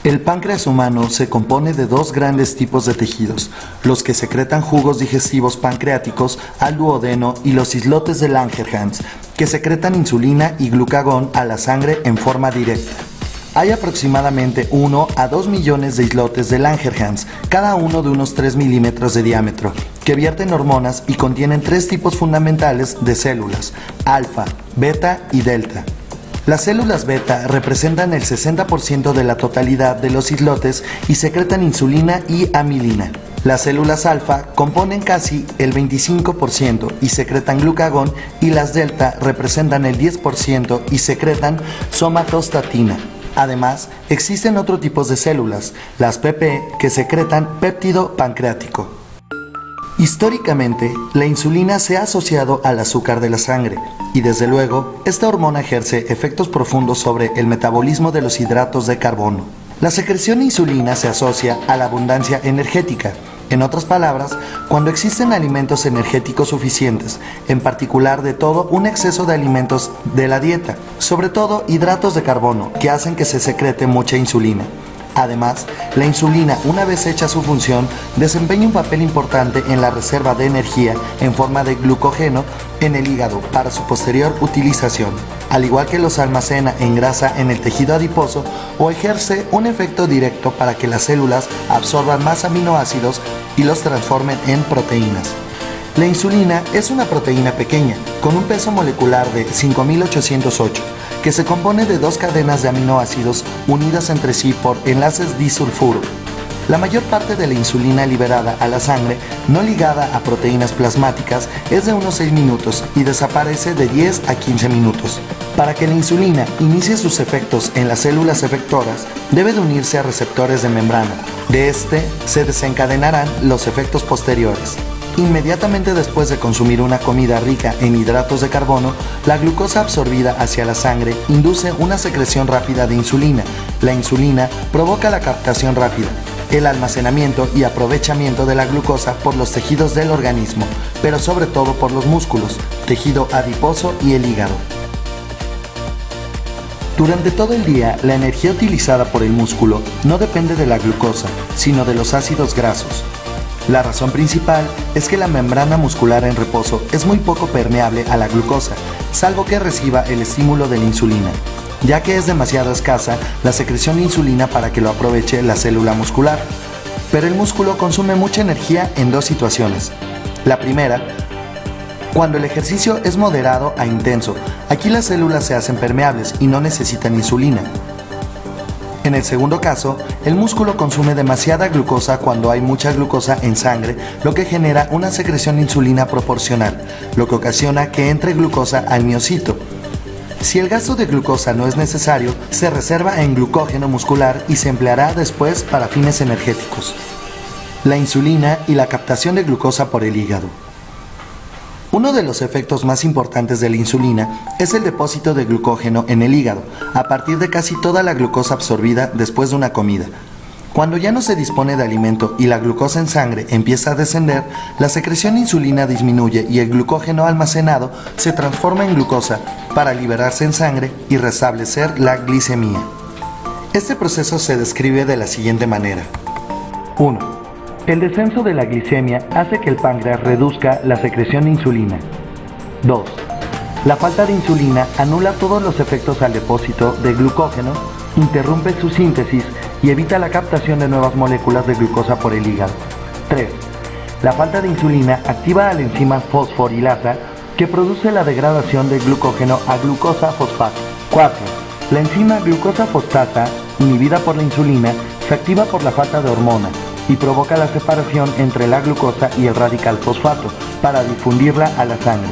El páncreas humano se compone de dos grandes tipos de tejidos, los que secretan jugos digestivos pancreáticos al duodeno y los islotes de Langerhans, que secretan insulina y glucagón a la sangre en forma directa. Hay aproximadamente 1 a 2 millones de islotes de Langerhans, cada uno de unos 3 milímetros de diámetro, que vierten hormonas y contienen tres tipos fundamentales de células, alfa, beta y delta. Las células beta representan el 60% de la totalidad de los islotes y secretan insulina y amilina. Las células alfa componen casi el 25% y secretan glucagón, y las delta representan el 10% y secretan somatostatina. Además, existen otros tipos de células, las PP, que secretan péptido pancreático. Históricamente, la insulina se ha asociado al azúcar de la sangre y desde luego, esta hormona ejerce efectos profundos sobre el metabolismo de los hidratos de carbono. La secreción de insulina se asocia a la abundancia energética. En otras palabras, cuando existen alimentos energéticos suficientes, en particular de todo un exceso de alimentos de la dieta, sobre todo hidratos de carbono, que hacen que se secrete mucha insulina. Además, la insulina, una vez hecha su función, desempeña un papel importante en la reserva de energía en forma de glucógeno en el hígado para su posterior utilización, al igual que los almacena en grasa en el tejido adiposo o ejerce un efecto directo para que las células absorban más aminoácidos y los transformen en proteínas. La insulina es una proteína pequeña, con un peso molecular de 5808, que se compone de dos cadenas de aminoácidos unidas entre sí por enlaces disulfuro. La mayor parte de la insulina liberada a la sangre, no ligada a proteínas plasmáticas, es de unos 6 minutos y desaparece de 10 a 15 minutos. Para que la insulina inicie sus efectos en las células efectoras, debe de unirse a receptores de membrana. De este se desencadenarán los efectos posteriores. Inmediatamente después de consumir una comida rica en hidratos de carbono, la glucosa absorbida hacia la sangre induce una secreción rápida de insulina. La insulina provoca la captación rápida, el almacenamiento y aprovechamiento de la glucosa por los tejidos del organismo, pero sobre todo por los músculos, tejido adiposo y el hígado. Durante todo el día, la energía utilizada por el músculo no depende de la glucosa, sino de los ácidos grasos. La razón principal es que la membrana muscular en reposo es muy poco permeable a la glucosa, salvo que reciba el estímulo de la insulina, ya que es demasiado escasa la secreción de insulina para que lo aproveche la célula muscular. Pero el músculo consume mucha energía en dos situaciones. La primera, cuando el ejercicio es moderado a intenso, aquí las células se hacen permeables y no necesitan insulina. En el segundo caso, el músculo consume demasiada glucosa cuando hay mucha glucosa en sangre, lo que genera una secreción de insulina proporcional, lo que ocasiona que entre glucosa al miocito. Si el gasto de glucosa no es necesario, se reserva en glucógeno muscular y se empleará después para fines energéticos. La insulina y la captación de glucosa por el hígado. Uno de los efectos más importantes de la insulina es el depósito de glucógeno en el hígado, a partir de casi toda la glucosa absorbida después de una comida. Cuando ya no se dispone de alimento y la glucosa en sangre empieza a descender, la secreción de insulina disminuye y el glucógeno almacenado se transforma en glucosa para liberarse en sangre y restablecer la glicemia. Este proceso se describe de la siguiente manera. 1. El descenso de la glicemia hace que el páncreas reduzca la secreción de insulina. 2. La falta de insulina anula todos los efectos al depósito de glucógeno, interrumpe su síntesis y evita la captación de nuevas moléculas de glucosa por el hígado. 3. La falta de insulina activa a la enzima fosforilasa que produce la degradación del glucógeno a glucosa fosfato. 4. La enzima glucosa fosfata, inhibida por la insulina, se activa por la falta de hormona y provoca la separación entre la glucosa y el radical fosfato para difundirla a la sangre.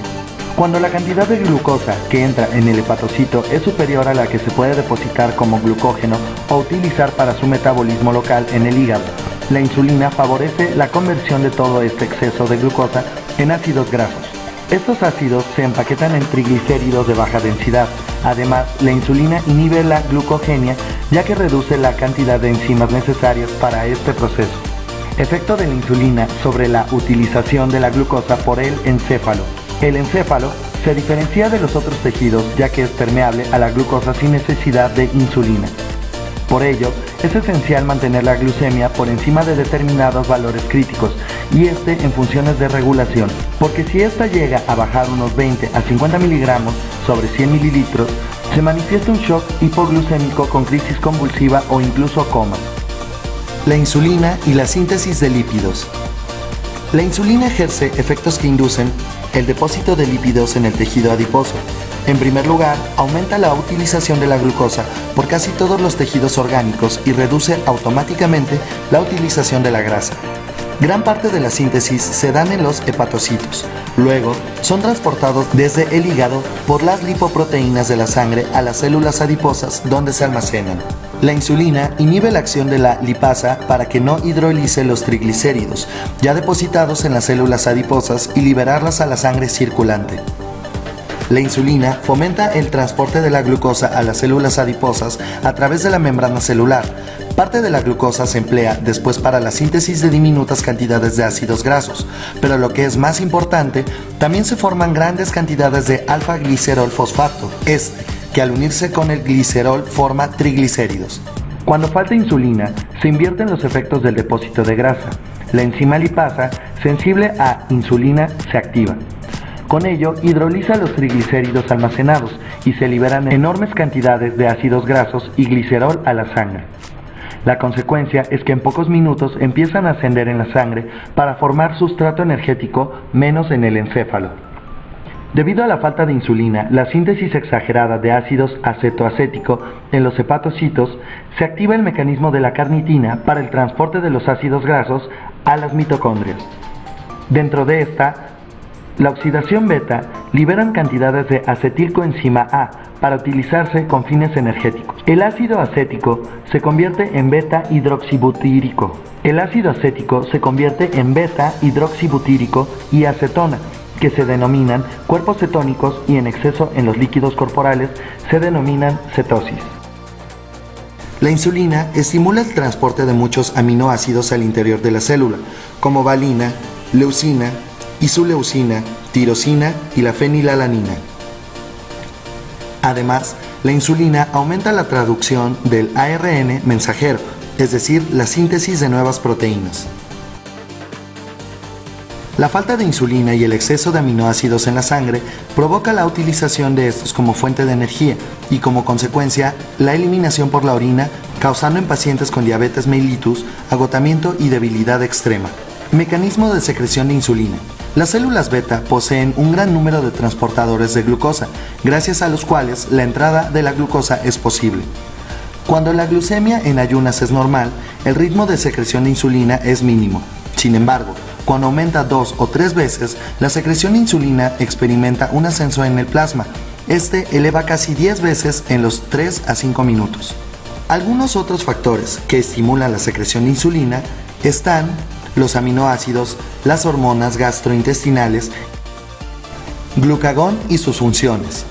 Cuando la cantidad de glucosa que entra en el hepatocito es superior a la que se puede depositar como glucógeno o utilizar para su metabolismo local en el hígado, la insulina favorece la conversión de todo este exceso de glucosa en ácidos grasos. Estos ácidos se empaquetan en triglicéridos de baja densidad. Además, la insulina inhibe la glucogenia, ya que reduce la cantidad de enzimas necesarias para este proceso. Efecto de la insulina sobre la utilización de la glucosa por el encéfalo. El encéfalo se diferencia de los otros tejidos, ya que es permeable a la glucosa sin necesidad de insulina. Por ello, es esencial mantener la glucemia por encima de determinados valores críticos y en funciones de regulación, porque si esta llega a bajar unos 20 a 50 miligramos sobre 100 mililitros, se manifiesta un shock hipoglucémico con crisis convulsiva o incluso coma. La insulina y la síntesis de lípidos. La insulina ejerce efectos que inducen el depósito de lípidos en el tejido adiposo. En primer lugar, aumenta la utilización de la glucosa por casi todos los tejidos orgánicos y reduce automáticamente la utilización de la grasa. Gran parte de la síntesis se dan en los hepatocitos. Luego, son transportados desde el hígado por las lipoproteínas de la sangre a las células adiposas donde se almacenan. La insulina inhibe la acción de la lipasa para que no hidrolice los triglicéridos ya depositados en las células adiposas y liberarlas a la sangre circulante. La insulina fomenta el transporte de la glucosa a las células adiposas a través de la membrana celular. Parte de la glucosa se emplea después para la síntesis de diminutas cantidades de ácidos grasos, pero lo que es más importante, también se forman grandes cantidades de alfa-glicerol fosfato, que al unirse con el glicerol forma triglicéridos. Cuando falta insulina, se invierten los efectos del depósito de grasa. La enzima lipasa, sensible a insulina, se activa. Con ello, hidroliza los triglicéridos almacenados y se liberan enormes cantidades de ácidos grasos y glicerol a la sangre. La consecuencia es que en pocos minutos empiezan a ascender en la sangre para formar sustrato energético menos en el encéfalo. Debido a la falta de insulina, la síntesis exagerada de ácidos acetoacético en los hepatocitos, se activa el mecanismo de la carnitina para el transporte de los ácidos grasos a las mitocondrias. Dentro de esta, la oxidación beta liberan cantidades de acetilcoenzima A para utilizarse con fines energéticos. El ácido acético se convierte en beta-hidroxibutírico. El ácido acético se convierte en beta-hidroxibutírico y acetona, que se denominan cuerpos cetónicos y en exceso en los líquidos corporales se denominan cetosis. La insulina estimula el transporte de muchos aminoácidos al interior de la célula, como valina, leucina, isoleucina, tirosina y la fenilalanina. Además, la insulina aumenta la traducción del ARN mensajero, es decir, la síntesis de nuevas proteínas. La falta de insulina y el exceso de aminoácidos en la sangre provoca la utilización de estos como fuente de energía y como consecuencia la eliminación por la orina, causando en pacientes con diabetes mellitus agotamiento y debilidad extrema. Mecanismo de secreción de insulina. Las células beta poseen un gran número de transportadores de glucosa, gracias a los cuales la entrada de la glucosa es posible. Cuando la glucemia en ayunas es normal, el ritmo de secreción de insulina es mínimo. Sin embargo, cuando aumenta 2 o 3 veces, la secreción de insulina experimenta un ascenso en el plasma. Este eleva casi 10 veces en los 3 a 5 minutos. Algunos otros factores que estimulan la secreción de insulina están los aminoácidos, las hormonas gastrointestinales, glucagón y sus funciones.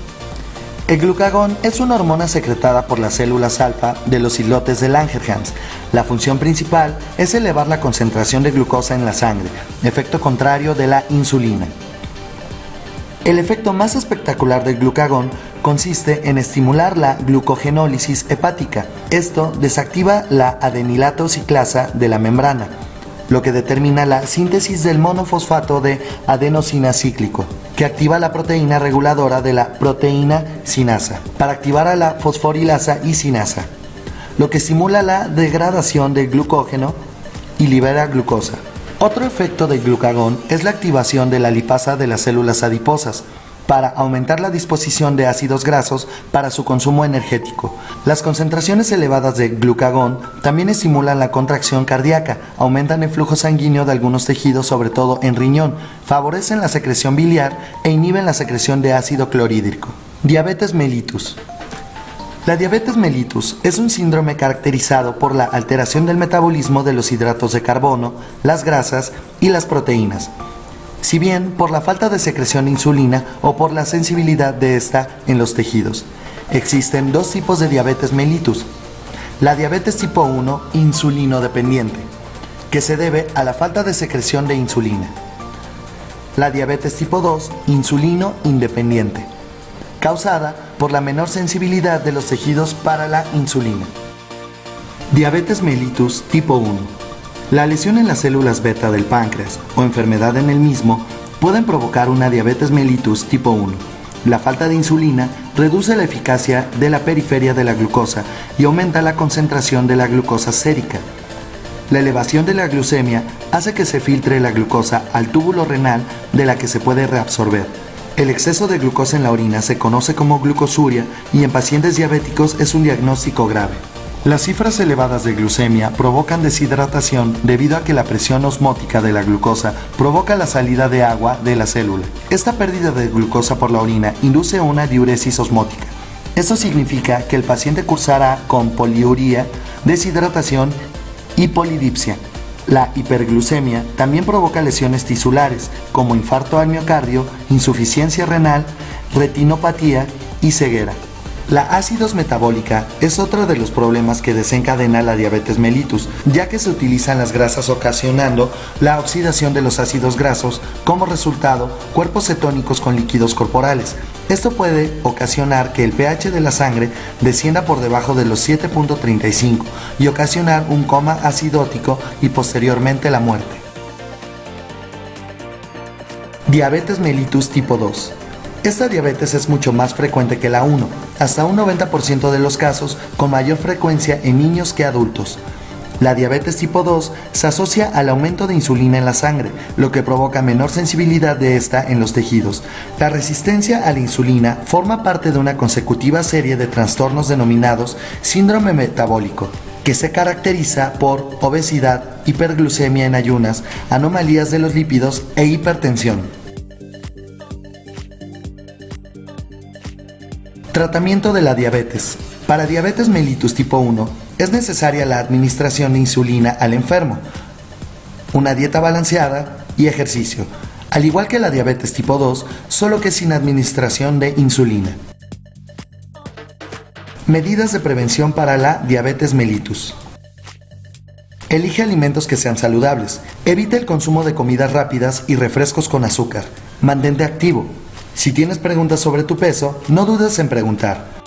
El glucagón es una hormona secretada por las células alfa de los islotes de Langerhans. La función principal es elevar la concentración de glucosa en la sangre, efecto contrario de la insulina. El efecto más espectacular del glucagón consiste en estimular la glucogenólisis hepática. Esto desactiva la adenilato ciclasa de la membrana, lo que determina la síntesis del monofosfato de adenosina cíclico, que activa la proteína reguladora de la proteína sinasa, para activar a la fosforilasa y sinasa, lo que estimula la degradación del glucógeno y libera glucosa. Otro efecto del glucagón es la activación de la lipasa de las células adiposas, para aumentar la disposición de ácidos grasos para su consumo energético. Las concentraciones elevadas de glucagón también estimulan la contracción cardíaca, aumentan el flujo sanguíneo de algunos tejidos, sobre todo en riñón, favorecen la secreción biliar e inhiben la secreción de ácido clorhídrico. Diabetes mellitus. La diabetes mellitus es un síndrome caracterizado por la alteración del metabolismo de los hidratos de carbono, las grasas y las proteínas, si bien por la falta de secreción de insulina o por la sensibilidad de esta en los tejidos. Existen dos tipos de diabetes mellitus. La diabetes tipo 1, insulino dependiente, que se debe a la falta de secreción de insulina. La diabetes tipo 2, insulino independiente, causada por la menor sensibilidad de los tejidos para la insulina. Diabetes mellitus tipo 1. La lesión en las células beta del páncreas o enfermedad en el mismo pueden provocar una diabetes mellitus tipo 1. La falta de insulina reduce la eficacia de la periferia de la glucosa y aumenta la concentración de la glucosa sérica. La elevación de la glucemia hace que se filtre la glucosa al túbulo renal de la que se puede reabsorber. El exceso de glucosa en la orina se conoce como glucosuria y en pacientes diabéticos es un diagnóstico grave. Las cifras elevadas de glucemia provocan deshidratación debido a que la presión osmótica de la glucosa provoca la salida de agua de la célula. Esta pérdida de glucosa por la orina induce una diuresis osmótica. Esto significa que el paciente cursará con poliuria, deshidratación y polidipsia. La hiperglucemia también provoca lesiones tisulares como infarto al miocardio, insuficiencia renal, retinopatía y ceguera. La acidosis metabólica es otro de los problemas que desencadena la diabetes mellitus, ya que se utilizan las grasas ocasionando la oxidación de los ácidos grasos, como resultado cuerpos cetónicos con líquidos corporales. Esto puede ocasionar que el pH de la sangre descienda por debajo de los 7.35 y ocasionar un coma acidótico y posteriormente la muerte. Diabetes mellitus tipo 2. Esta diabetes es mucho más frecuente que la 1, hasta un 90% de los casos, con mayor frecuencia en niños que adultos. La diabetes tipo 2 se asocia al aumento de insulina en la sangre, lo que provoca menor sensibilidad de esta en los tejidos. La resistencia a la insulina forma parte de una consecutiva serie de trastornos denominados síndrome metabólico, que se caracteriza por obesidad, hiperglucemia en ayunas, anomalías de los lípidos e hipertensión. Tratamiento de la diabetes. Para diabetes mellitus tipo 1 es necesaria la administración de insulina al enfermo, una dieta balanceada y ejercicio, al igual que la diabetes tipo 2, solo que sin administración de insulina. Medidas de prevención para la diabetes mellitus. Elige alimentos que sean saludables. Evita el consumo de comidas rápidas y refrescos con azúcar. Mantente activo. Si tienes preguntas sobre tu peso, no dudes en preguntar.